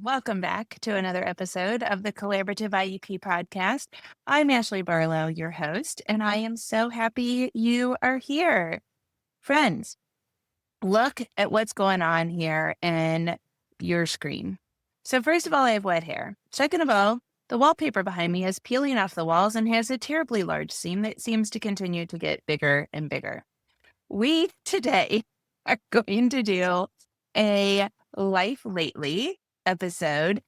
Welcome back to another episode of the Collaborative IEP podcast. I'm Ashley Barlow, your host, and I am so happy you are here. Friends, look at what's going on here in your screen. So, first of all, I have wet hair. Second of all, the wallpaper behind me is peeling off the walls and has a terribly large seam that seems to continue to get bigger and bigger. We today are going to do a Life Lately episode,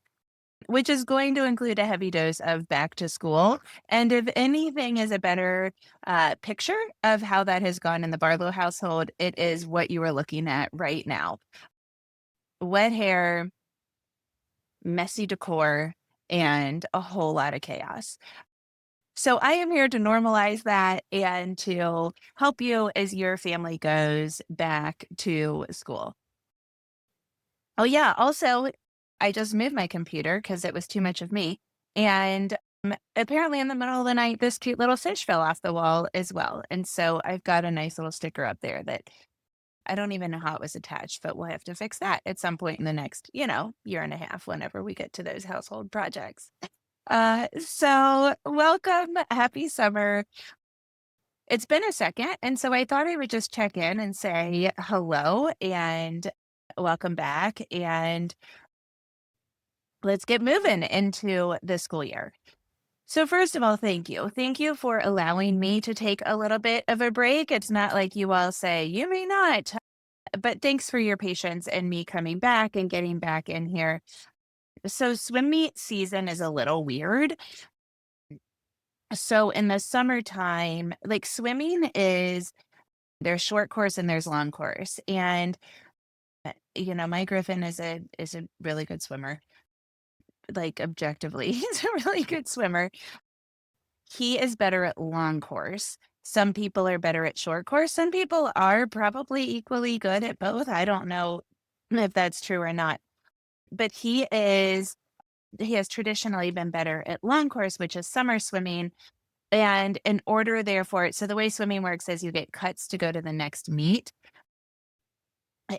which is going to include a heavy dose of back to school. And if anything is a better picture of how that has gone in the Barlow household, it is what you are looking at right now. Wet hair, messy decor, and a whole lot of chaos. So I am here to normalize that and to help you as your family goes back to school. Oh, yeah. Also, I just moved my computer because it was too much of me. And apparently, in the middle of the night, this cute little fish fell off the wall as well. And so I've got a nice little sticker up there that I don't even know how it was attached, but we'll have to fix that at some point in the next, year and a half whenever we get to those household projects. So welcome. Happy summer. It's been a second. And so I thought I would just check in and say hello and welcome back. And let's get moving into the school year. So, first of all, thank you. Thank you for allowing me to take a little bit of a break. It's not like you all say, you may not, but thanks for your patience and me coming back and getting back in here. So, swim meet season is a little weird. So, in the summertime, like swimming is there's short course and there's long course. And, my Griffin is a really good swimmer. Like objectively, he's a really good swimmer. He is better at long course. Some people are better at short course. Some people are probably equally good at both. I don't know if that's true or not. But he has traditionally been better at long course, which is summer swimming. And in order, therefore, so the way swimming works is you get cuts to go to the next meet.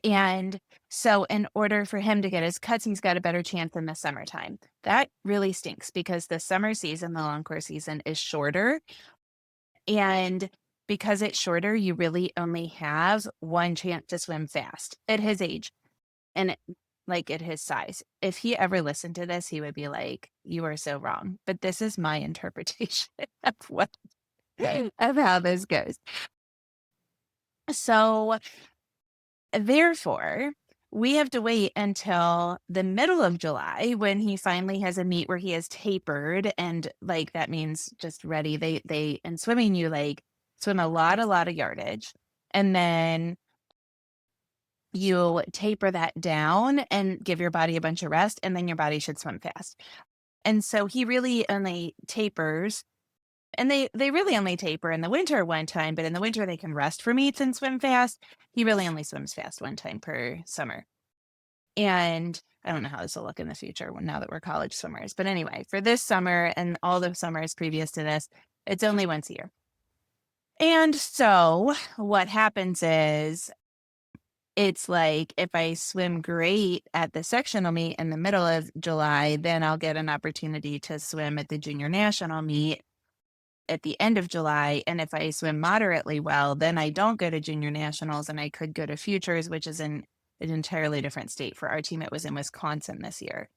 And so, in order for him to get his cuts, he's got a better chance in the summertime. That really stinks because the summer season, the long course season, is shorter. And because it's shorter, you really only have one chance to swim fast at his age and like at his size. If he ever listened to this, he would be like, "You are so wrong." But this is my interpretation of of how this goes. So, therefore, we have to wait until the middle of July when he finally has a meet where he is tapered, and like that means just ready. They in swimming you like swim a lot of yardage, and then you taper that down and give your body a bunch of rest, and then your body should swim fast. And so he really only tapers, and they really only taper in the winter one time, but in the winter they can rest for meets and swim fast. He really only swims fast one time per summer. And I don't know how this will look in the future now that we're college swimmers. But anyway, for this summer and all the summers previous to this, it's only once a year. And so what happens is it's like if I swim great at the sectional meet in the middle of July, then I'll get an opportunity to swim at the junior national meet at the end of July. And if I swim moderately well, then I don't go to junior nationals and I could go to futures, which is in an entirely different state. For our team, it was in Wisconsin this year.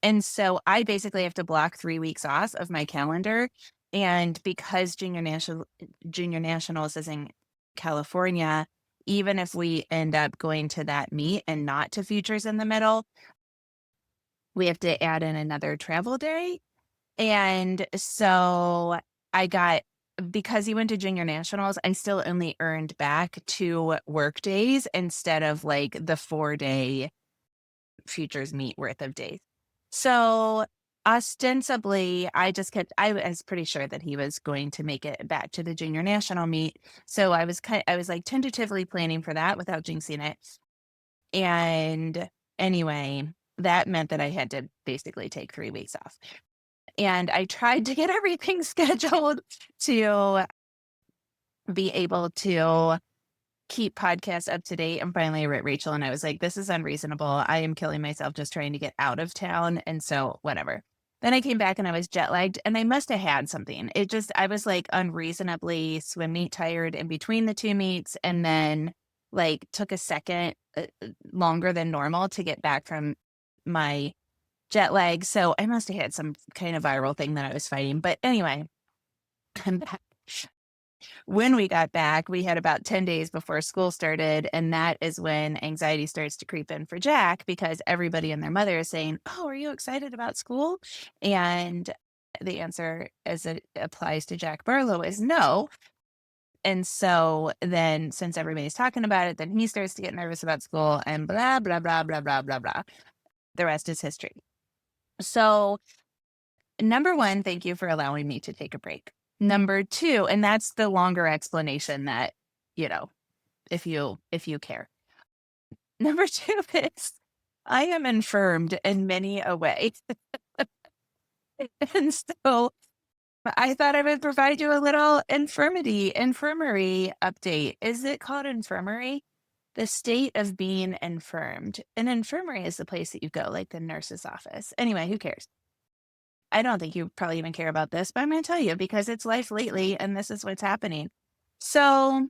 And so I basically have to block 3 weeks off of my calendar. And because junior nationals is in California, even if we end up going to that meet and not to futures in the middle, we have to add in another travel day. And so because he went to junior nationals, I still only earned back 2 work days instead of like the 4-day futures meet worth of days. So ostensibly, I was pretty sure that he was going to make it back to the junior national meet. So I was like tentatively planning for that without jinxing it. And anyway, that meant that I had to basically take 3 weeks off. And I tried to get everything scheduled to be able to keep podcasts up to date. And finally, I wrote Rachel and I was like, this is unreasonable. I am killing myself just trying to get out of town. And so, whatever. Then I came back and I was jet lagged and I must have had something. I was like unreasonably swim meet tired in between the two meets. And then, like, took a second longer than normal to get back from my jet lag. So I must have had some kind of viral thing that I was fighting. But anyway, I'm back. When we got back, we had about 10 days before school started. And that is when anxiety starts to creep in for Jack because everybody and their mother is saying, oh, are you excited about school? And the answer, as it applies to Jack Barlow, is no. And so then, since everybody's talking about it, then he starts to get nervous about school and blah, blah, blah, blah, blah, blah, blah. The rest is history. So, number one, thank you for allowing me to take a break. Number two, and that's the longer explanation that, you know, if you care. Number two is I am infirmed in many a way. And so I thought I would provide you a little infirmary update. Is it called infirmary? The state of being infirmed. An infirmary is the place that you go, like the nurse's office. Anyway, who cares? I don't think you probably even care about this, but I'm going to tell you because it's life lately and this is what's happening. So,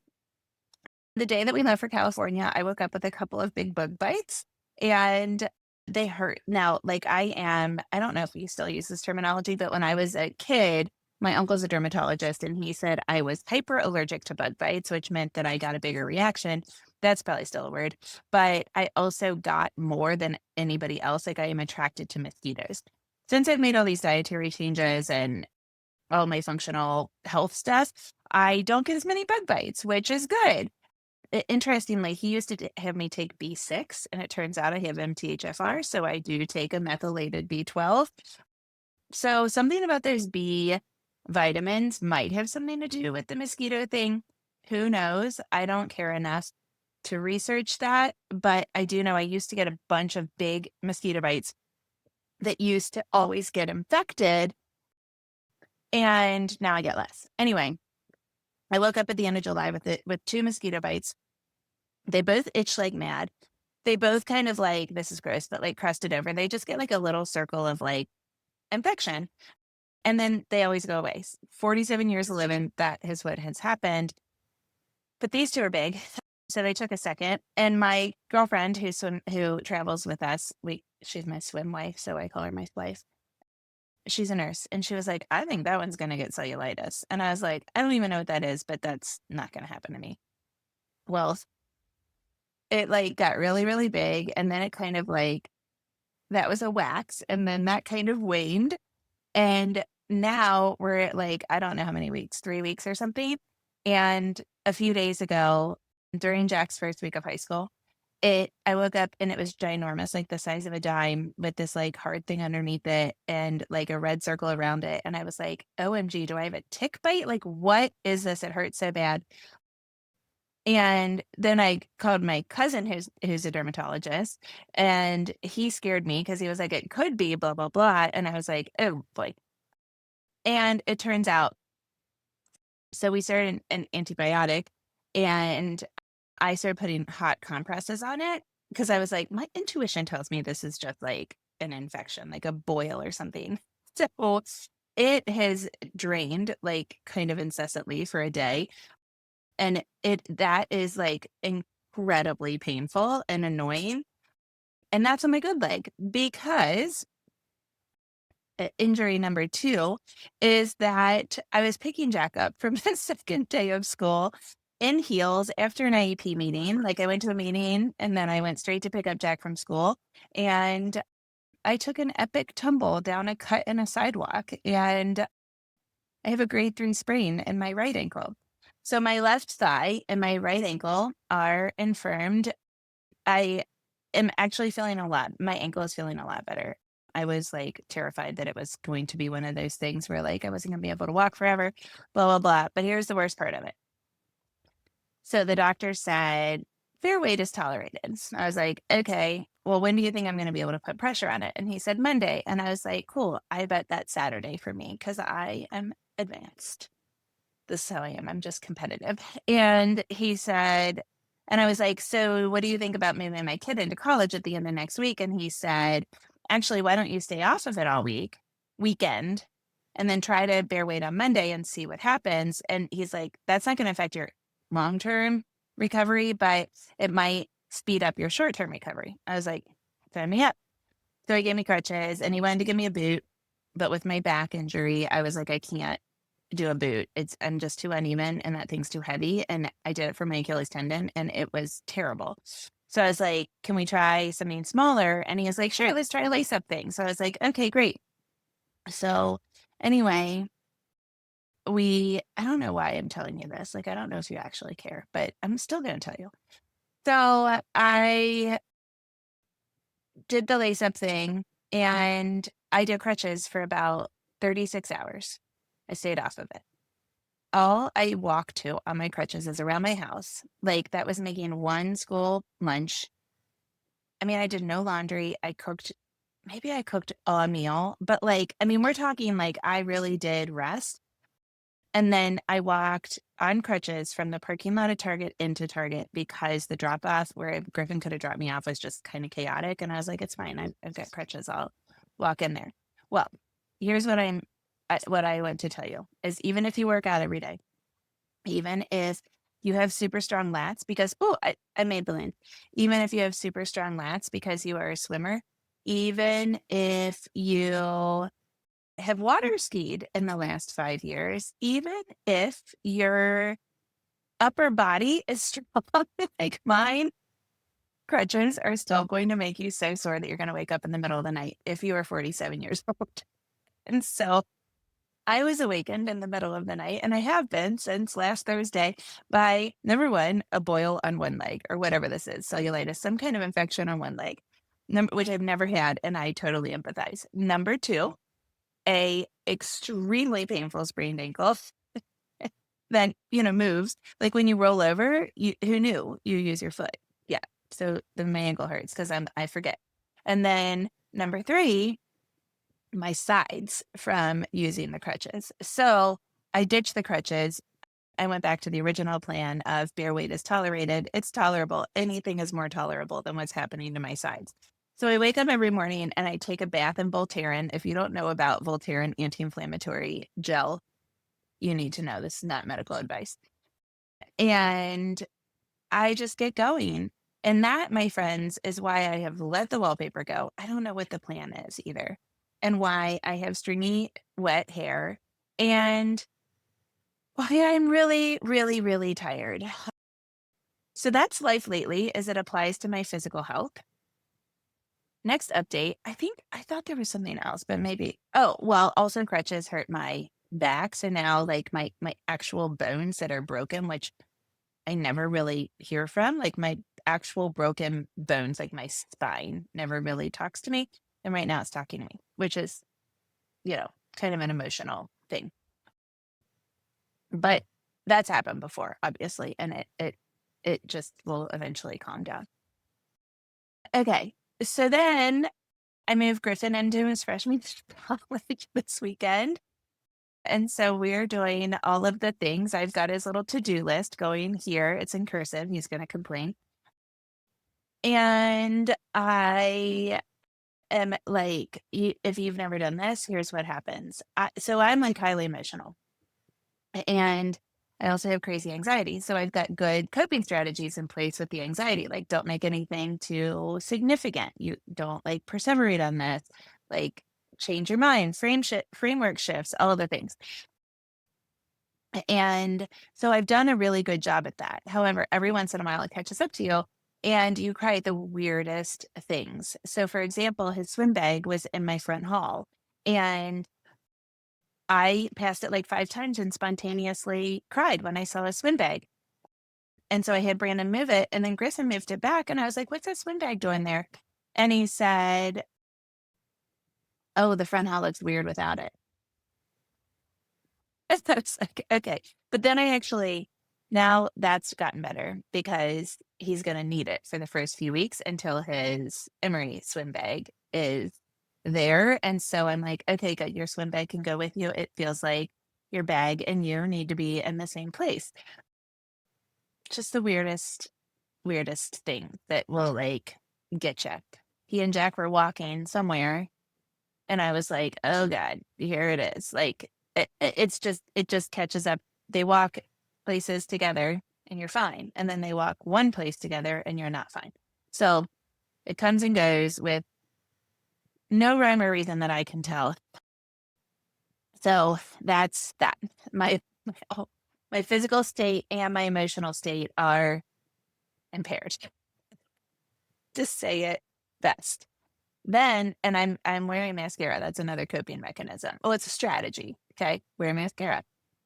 the day that we left for California, I woke up with a couple of big bug bites and they hurt. Now, like I don't know if we still use this terminology, but when I was a kid, my uncle's a dermatologist and he said I was hyper allergic to bug bites, which meant that I got a bigger reaction. That's probably still a word, but I also got more than anybody else. Like I am attracted to mosquitoes. Since I've made all these dietary changes and all my functional health stuff, I don't get as many bug bites, which is good. Interestingly, he used to have me take B6, and it turns out I have MTHFR, so I do take a methylated B12. So something about those B vitamins might have something to do with the mosquito thing. Who knows? I don't care enough to research that, but I do know I used to get a bunch of big mosquito bites that used to always get infected, and now I get less. Anyway, I woke up at the end of July with two mosquito bites. They both itch like mad. They both kind of like, this is gross, but like crusted over. They just get like a little circle of like infection. And then they always go away. 47 years of living, that is what has happened. But these two are big. So they took a second. And my girlfriend who travels with us, she's my swim wife, so I call her my wife. She's a nurse. And she was like, I think that one's gonna get cellulitis. And I was like, I don't even know what that is, but that's not gonna happen to me. Well, it like got really, really big. And then it kind of like that was a wax. And then that kind of waned. And now we're at like, I don't know how many weeks, 3 weeks or something. And a few days ago, during Jack's first week of high school, I woke up and it was ginormous, like the size of a dime with this like hard thing underneath it and like a red circle around it. And I was like, OMG, do I have a tick bite? Like, what is this? It hurts so bad. And then I called my cousin who's a dermatologist, and he scared me because he was like, it could be blah, blah, blah. And I was like, oh boy. And it turns out, so we started an antibiotic and I started putting hot compresses on it because I was like, my intuition tells me this is just like an infection, like a boil or something. So it has drained like kind of incessantly for a day. And that is like incredibly painful and annoying. And that's on my good leg because injury number two is that I was picking Jack up from the second day of school in heels after an IEP meeting. Like I went to a meeting and then I went straight to pick up Jack from school. And I took an epic tumble down a cut in a sidewalk. And I have a grade 3 sprain in my right ankle. So my left thigh and my right ankle are infirmed. I am actually feeling my ankle is feeling a lot better. I was like terrified that it was going to be one of those things where like I wasn't going to be able to walk forever, blah, blah, blah. But here's the worst part of it. So the doctor said, fair weight is tolerated. I was like, okay, well, when do you think I'm going to be able to put pressure on it? And he said Monday. And I was like, cool. I bet that's Saturday for me because I am advanced. This is how I am. I'm just competitive. And he said, And I was like, "So what do you think about moving my kid into college at the end of next week?" And he said, "Actually, why don't you stay off of it all weekend, and then try to bear weight on Monday and see what happens." And he's like, "That's not gonna affect your long-term recovery, but it might speed up your short-term recovery." I was like, "Sign me up." So he gave me crutches and he wanted to give me a boot, but with my back injury, I was like, "I can't do a boot. I'm just too uneven and that thing's too heavy." And I did it for my Achilles tendon and it was terrible. So I was like, "Can we try something smaller?" And he was like, "Sure, let's try a lace up thing." So I was like, "Okay, great." So anyway, I don't know why I'm telling you this. Like, I don't know if you actually care, but I'm still going to tell you. So I did the lace up thing and I did crutches for about 36 hours. I stayed off of it. All I walked to on my crutches is around my house. Like, that was making one school lunch. I mean, I did no laundry. Maybe I cooked a meal, but like, I mean, we're talking like I really did rest. And then I walked on crutches from the parking lot of Target into Target because the drop off where Griffin could have dropped me off was just kind of chaotic. And I was like, "It's fine. I've got crutches. I'll walk in there." Well, here's what I want to tell you is even if you work out every day, even if you have super strong lats because I made the lane. Even if you have super strong lats because you are a swimmer, even if you have water skied in the last 5 years, even if your upper body is strong like mine, crutches are still going to make you so sore that you're gonna wake up in the middle of the night if you are 47 years old. And so I was awakened in the middle of the night, and I have been since last Thursday by number one, a boil on one leg or whatever this is, cellulitis, some kind of infection on one leg, which I've never had, and I totally empathize. Number two, a extremely painful sprained ankle that, moves. Like when you roll over, who knew you use your foot? Yeah. So then my ankle hurts because I forget. And then number three, my sides from using the crutches. So I ditched the crutches. I went back to the original plan of bare weight is tolerated. It's tolerable. Anything is more tolerable than what's happening to my sides. So I wake up every morning and I take a bath in Voltaren. If you don't know about Voltaren anti-inflammatory gel, you need to know. This is not medical advice. And I just get going. And that, my friends, is why I have let the wallpaper go. I don't know what the plan is either. And why I have stringy, wet hair. And why I'm really, really, really tired. So that's life lately as it applies to my physical health. Next update, I thought there was something else, but maybe well, also crutches hurt my back. So now like my actual bones that are broken, which I never really hear from, like my actual broken bones, like my spine never really talks to me. And right now it's talking to me, which is, kind of an emotional thing. But that's happened before, obviously, and it just will eventually calm down. Okay. So then I moved Griffin into his freshman college this weekend. And so we're doing all of the things. I've got his little to-do list going here. It's in cursive. He's going to complain. And I am like, if you've never done this, here's what happens. So I'm like highly emotional. And I also have crazy anxiety. So I've got good coping strategies in place with the anxiety. Like, don't make anything too significant. You don't like perseverate on this. Like, change your mind, framework shifts, all of the things. And so I've done a really good job at that. However, every once in a while it catches up to you and you cry at the weirdest things. So, for example, his swim bag was in my front hall and I passed it like 5 times and spontaneously cried when I saw a swim bag. And so I had Brandon move it, and then Grissom moved it back, and I was like, "What's that swim bag doing there?" And he said, "Oh, the front hall looks weird without it." And I was like, "Okay." But then now that's gotten better because he's gonna need it for the first few weeks until his Emery swim bag is there, and so I'm like, "Okay, good, your swim bag can go with you." It feels like your bag and you need to be in the same place. Just the weirdest weirdest thing that will like get you. He and Jack were walking somewhere, and I was like, "Oh God, here it is." Like it just catches up. They walk places together and you're fine. And then they walk one place together and you're not fine. So it comes and goes with no rhyme or reason that I can tell. So that's that. My, oh, my physical state and my emotional state are impaired. To say it best. Then, and I'm wearing mascara. That's another coping mechanism. Oh, it's a strategy. Okay. Wear mascara.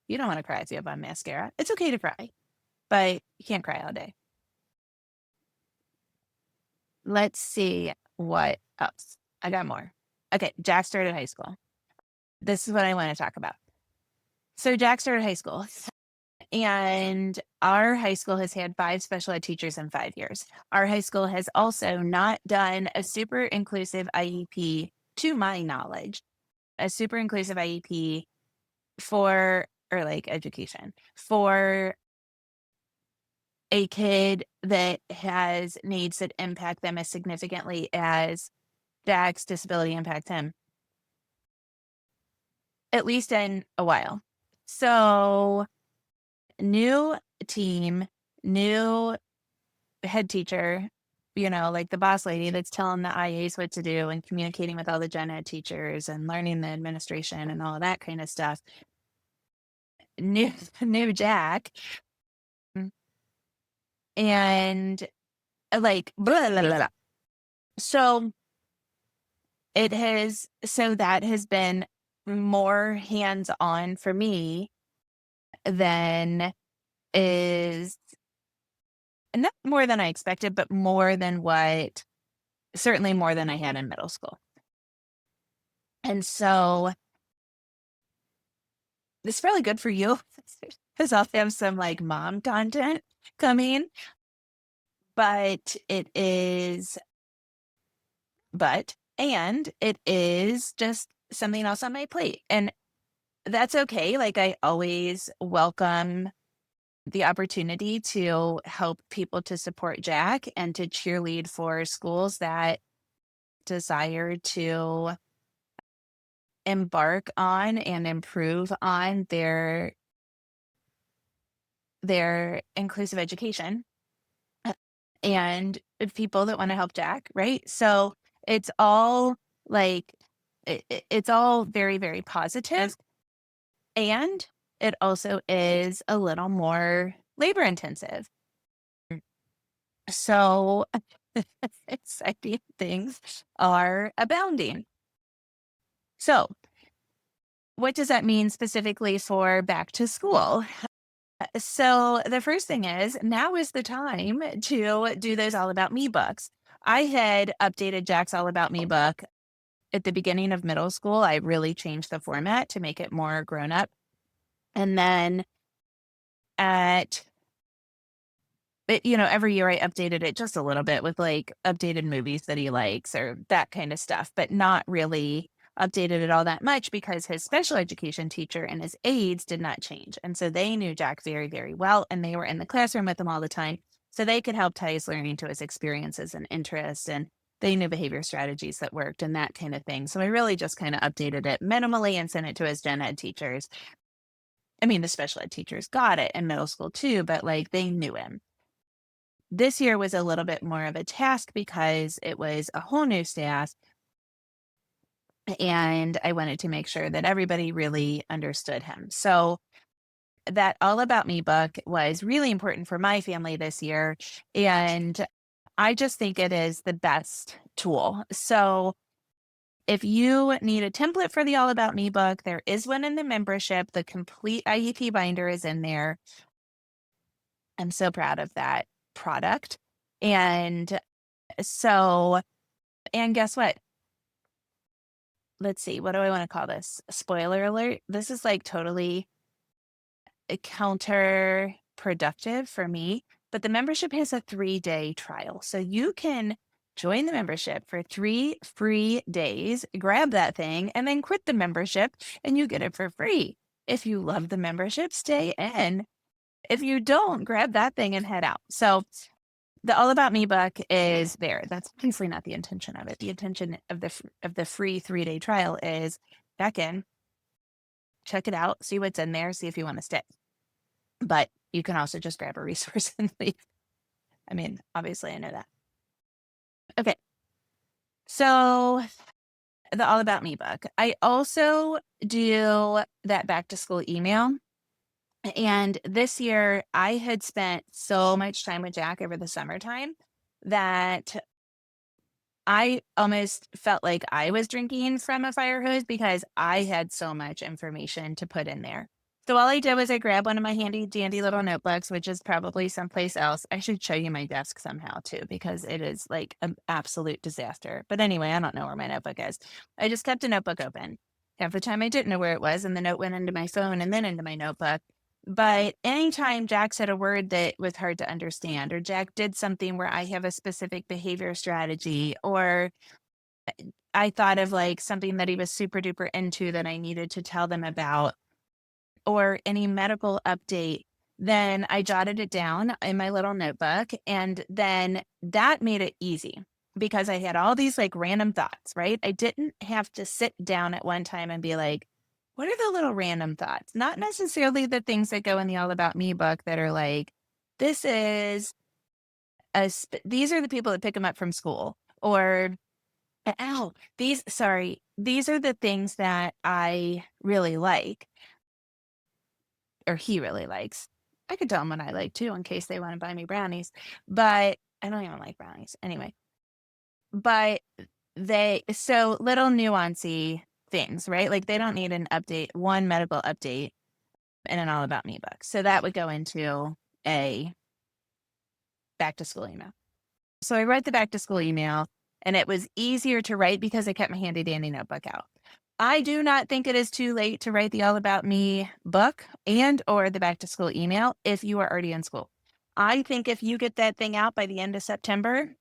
You don't want to cry if you have on mascara. It's okay to cry, but you can't cry all day. Let's see what else. I got more. Okay. Jack started high school. This is what I want to talk about. So Jack started high school, and our high school has had 5 special ed teachers in 5 years. Our high school has also not done a super inclusive IEP, to my knowledge, a super inclusive IEP for, or like education, for a kid that has needs that impact them as significantly as Jack's disability impacts him, at least in a while. So, new team, new head teacher, like the boss lady that's telling the IAs what to do and communicating with all the gen ed teachers and learning the administration and all that kind of stuff. New new Jack. And like blah, blah, blah, blah. So that has been more hands-on for me than is not more than I expected, but more than what certainly more than I had in middle school. And so this is probably good for you because I'll have some like mom content coming, but it is just something else on my plate. And that's okay. Like I always welcome the opportunity to help people to support Jack and to cheerlead for schools that desire to embark on and improve on their inclusive education and people that want to help Jack, right? So it's all like it's all very, very positive, and it also is a little more labor intensive. So exciting things are abounding. So, what does that mean specifically for back to school? So, the first thing is now is the time to do those All About Me books. I had updated Jack's All About Me book at the beginning of middle school. I really changed the format to make it more grown up. And then at every year I updated it just a little bit with like updated movies that he likes or that kind of stuff, but not really updated it all that much because his special education teacher and his aides did not change. And so they knew Jack very, very well, and they were in the classroom with him all the time. So they could help tie his learning to his experiences and interests, and they knew behavior strategies that worked and that kind of thing. So I really just kind of updated it minimally and sent it to his gen ed teachers. I mean, the special ed teachers got it in middle school too, but like they knew him. This year was a little bit more of a task because it was a whole new staff, and I wanted to make sure that everybody really understood him. So that All About Me book was really important for my family this year, and I just think it is the best tool. So if you need a template for the All About Me book, there is one in the membership. The complete IEP binder is in there. I'm so proud of that product. And so, and guess what? Let's see, what do I want to call this? Spoiler alert. This is like totally counterproductive for me, but the membership has a 3-day trial. So you can join the membership for 3 free days, grab that thing, and then quit the membership, and you get it for free. If you love the membership, stay in. If you don't, grab that thing and head out. So The All About Me book is there. That's obviously not the intention of it. The intention of the free 3-day trial is back in, check it out, see what's in there, see if you want to stay. But you can also just grab a resource and leave. I mean, obviously, I know that. Okay. So the All About Me book. I also do that back to school email. And this year, I had spent so much time with Jack over the summertime that I almost felt like I was drinking from a fire hose because I had so much information to put in there. So all I did was I grabbed one of my handy dandy little notebooks, which is probably someplace else. I should show you my desk somehow too, because it is like an absolute disaster. But anyway, I don't know where my notebook is. I just kept a notebook open. Half the time I didn't know where it was, and the note went into my phone and then into my notebook. But anytime Jack said a word that was hard to understand, or Jack did something where I have a specific behavior strategy, or I thought of like something that he was super duper into that I needed to tell them about, or any medical update, then I jotted it down in my little notebook. And then that made it easy because I had all these like random thoughts, right? I didn't have to sit down at one time and be like, what are the little random thoughts? Not necessarily the things that go in the All About Me book that are like, this is these are the people that pick them up from school, or ow, these are the things that I really like, or he really likes. I could tell him what I like too in case they want to buy me brownies, but I don't even like brownies anyway. But so little nuancy things, right? Like they don't need an update, one medical update in an All About Me book. So that would go into a back to school email. So I wrote the back to school email, and it was easier to write because I kept my handy dandy notebook out. I do not think it is too late to write the All About Me book and or the back to school email if you are already in school. I think if you get that thing out by the end of September,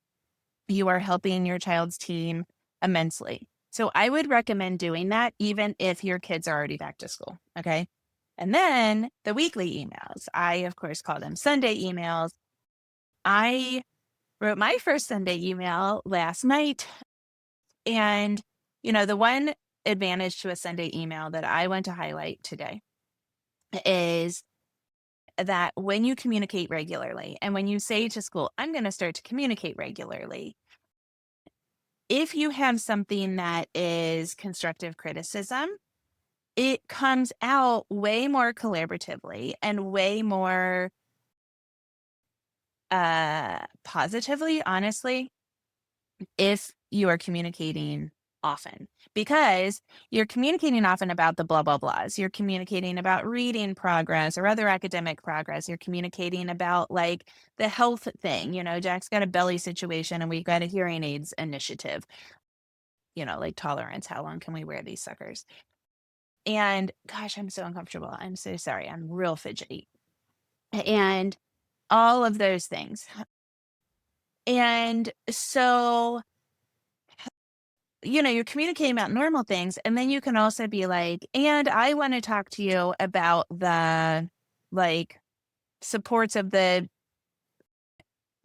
you are helping your child's team immensely. So I would recommend doing that even if your kids are already back to school. Okay. And then the weekly emails, I of course call them Sunday emails. I wrote my first Sunday email last night. And, the one advantage to a Sunday email that I want to highlight today is that when you communicate regularly and when you say to school, I'm going to start to communicate regularly, if you have something that is constructive criticism, it comes out way more collaboratively and way more positively, honestly, if you are communicating often, because you're communicating often about the blah blah blahs, you're communicating about reading progress or other academic progress, you're communicating about like the health thing. Jack's got a belly situation and we've got a hearing aids initiative, like tolerance, how long can we wear these suckers? And gosh, I'm so uncomfortable, I'm so sorry, I'm real fidgety, and all of those things. And so you're communicating about normal things. And then you can also be like, and I want to talk to you about the like supports of the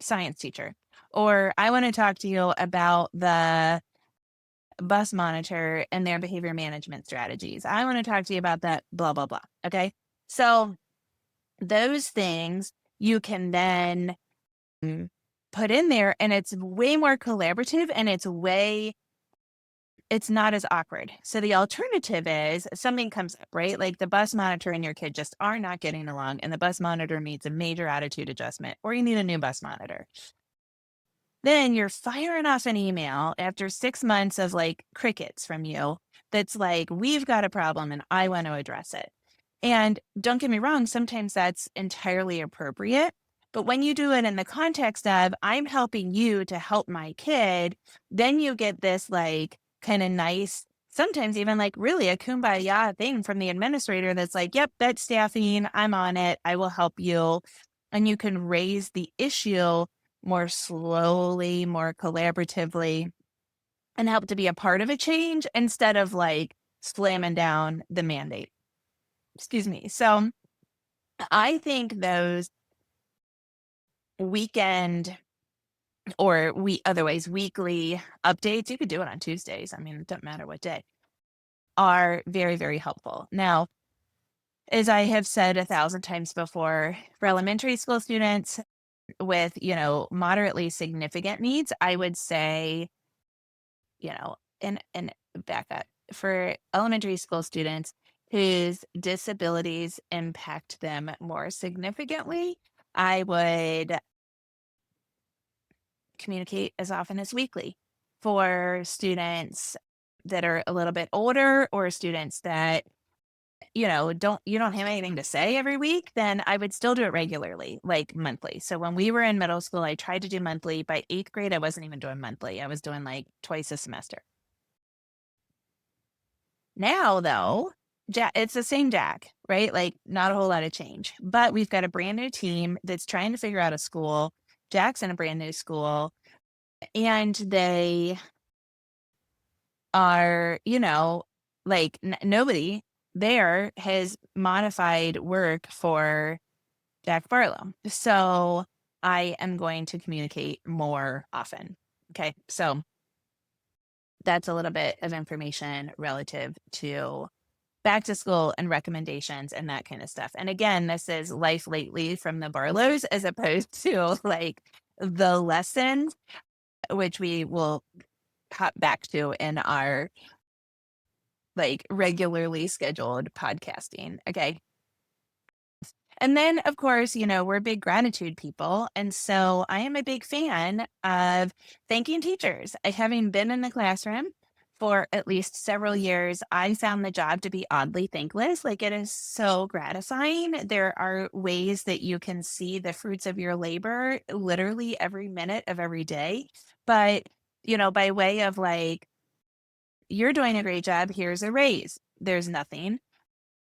science teacher, or I want to talk to you about the bus monitor and their behavior management strategies. I want to talk to you about that, blah, blah, blah. Okay. So those things you can then put in there, and it's way more collaborative and it's not as awkward. So the alternative is something comes up, right? Like the bus monitor and your kid just are not getting along, and the bus monitor needs a major attitude adjustment, or you need a new bus monitor. Then you're firing off an email after 6 months of like crickets from you that's like, we've got a problem and I want to address it. And don't get me wrong, sometimes that's entirely appropriate. But when you do it in the context of, I'm helping you to help my kid, then you get this like kind of nice, sometimes even like really a kumbaya thing from the administrator that's like, yep, that's staffing. I'm on it. I will help you. And you can raise the issue more slowly, more collaboratively, and help to be a part of a change instead of like slamming down the mandate. Excuse me. So I think those weekend or otherwise weekly updates, you could do it on Tuesdays. I mean, it doesn't matter what day, are very, very helpful. Now, as I have said 1,000 times before, for elementary school students with, moderately significant needs, I would say, and back up for elementary school students whose disabilities impact them more significantly, I would communicate as often as weekly. For students that are a little bit older or students that, don't have anything to say every week, then I would still do it regularly, like monthly. So when we were in middle school, I tried to do monthly. By 8th grade, I wasn't even doing monthly. I was doing like twice a semester. Now, though, it's the same Jack, right? Like, not a whole lot of change. But we've got a brand new team that's trying to figure out a school. Jack's in a brand new school, and they are, like nobody there has modified work for Jack Barlow. So I am going to communicate more often. Okay. So that's a little bit of information relative to back to school and recommendations and that kind of stuff. And again, this is life lately from the Barlows as opposed to like the lessons, which we will hop back to in our like regularly scheduled podcasting. Okay. And then, of course, we're big gratitude people. And so I am a big fan of thanking teachers. Having been in the classroom for at least several years, I found the job to be oddly thankless. Like, it is so gratifying. There are ways that you can see the fruits of your labor literally every minute of every day. But, by way of like, you're doing a great job, here's a raise. There's nothing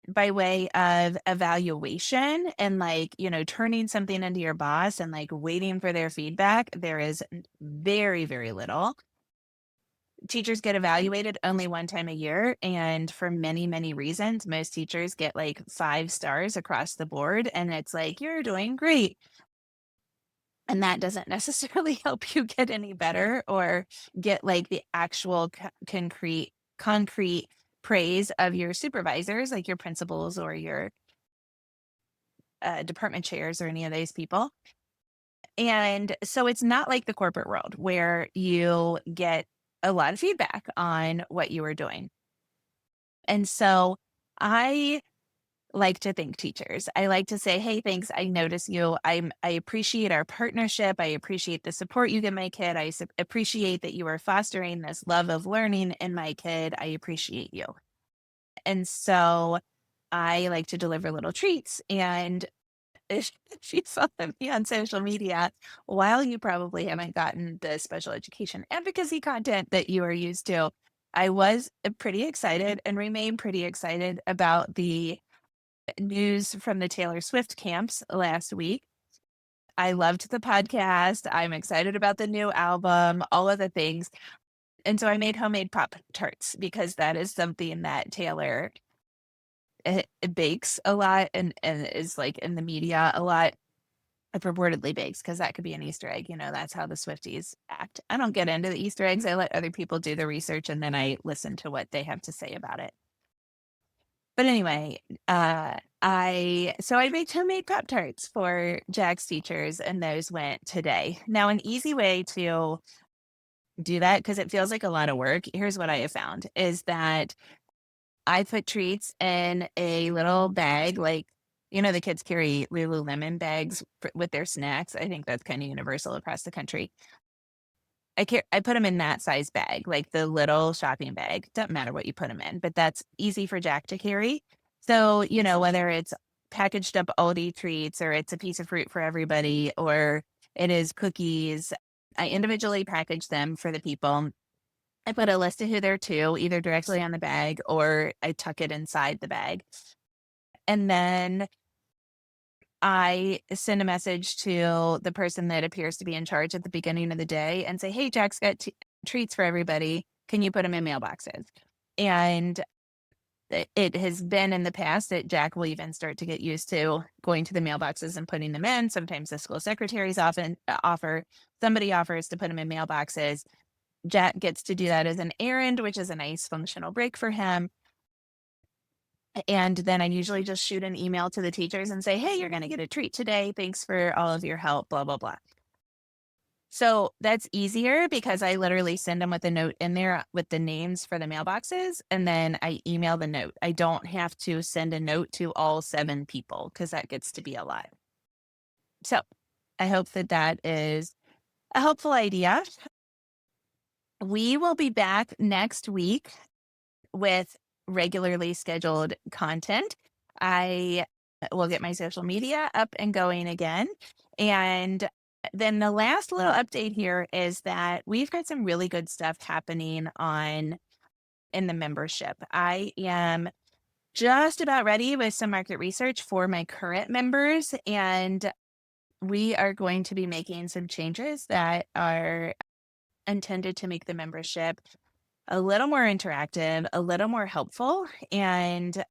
by way of evaluation and like, turning something into your boss and like waiting for their feedback. There is very, very little. Teachers get evaluated only one time a year. And for many, many reasons, most teachers get like 5 stars across the board. And it's like, you're doing great. And that doesn't necessarily help you get any better or get like the actual concrete praise of your supervisors, like your principals or your department chairs or any of those people. And so it's not like the corporate world where you get a lot of feedback on what you are doing. And so I like to thank teachers. I like to say, "Hey, thanks. I notice you. I appreciate our partnership. I appreciate the support you give my kid. I appreciate that you are fostering this love of learning in my kid. I appreciate you." And so I like to deliver little treats. And if you follow me on social media, while you probably haven't gotten the special education advocacy content that you are used to, I was pretty excited and remain pretty excited about the news from the Taylor Swift camps last week. I loved the podcast. I'm excited about the new album, all of the things. And so I made homemade Pop Tarts because that is something that Taylor bakes a lot and is like in the media a lot. Purportedly bakes because that could be an Easter egg. That's how the Swifties act. I don't get into the Easter eggs. I let other people do the research and then I listen to what they have to say about it. But anyway, I baked homemade Pop Tarts for Jack's teachers, and those went today. Now, an easy way to do that because it feels like a lot of work. Here's what I have found is that I put treats in a little bag, like, the kids carry Lululemon bags with their snacks. I think that's kind of universal across the country. I put them in that size bag, like the little shopping bag. Doesn't matter what you put them in, but that's easy for Jack to carry. So, whether it's packaged up Aldi treats or it's a piece of fruit for everybody or it is cookies, I individually package them for the people. I put a list of who they're to, either directly on the bag or I tuck it inside the bag. And then I send a message to the person that appears to be in charge at the beginning of the day and say, "Hey, Jack's got treats for everybody. Can you put them in mailboxes?" And it has been in the past that Jack will even start to get used to going to the mailboxes and putting them in. Sometimes the school secretaries often offer somebody offers to put them in mailboxes. Jack gets to do that as an errand, which is a nice functional break for him. And then I usually just shoot an email to the teachers and say, "Hey, you're going to get a treat today. Thanks for all of your help, blah, blah, blah." So that's easier because I literally send them with a note in there with the names for the mailboxes, and then I email the note. I don't have to send a note to all 7 people because that gets to be a lot. So I hope that that is a helpful idea. We will be back next week with regularly scheduled content. I will get my social media up and going again. And then the last little update here is that we've got some really good stuff happening on in the membership. I am just about ready with some market research for my current members, and we are going to be making some changes that are intended to make the membership a little more interactive, a little more helpful, and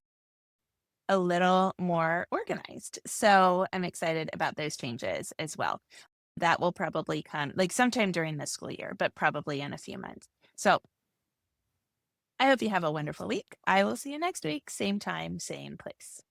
a little more organized. So I'm excited about those changes as well. That will probably come like sometime during this school year, but probably in a few months. So I hope you have a wonderful week. I will see you next week, same time, same place.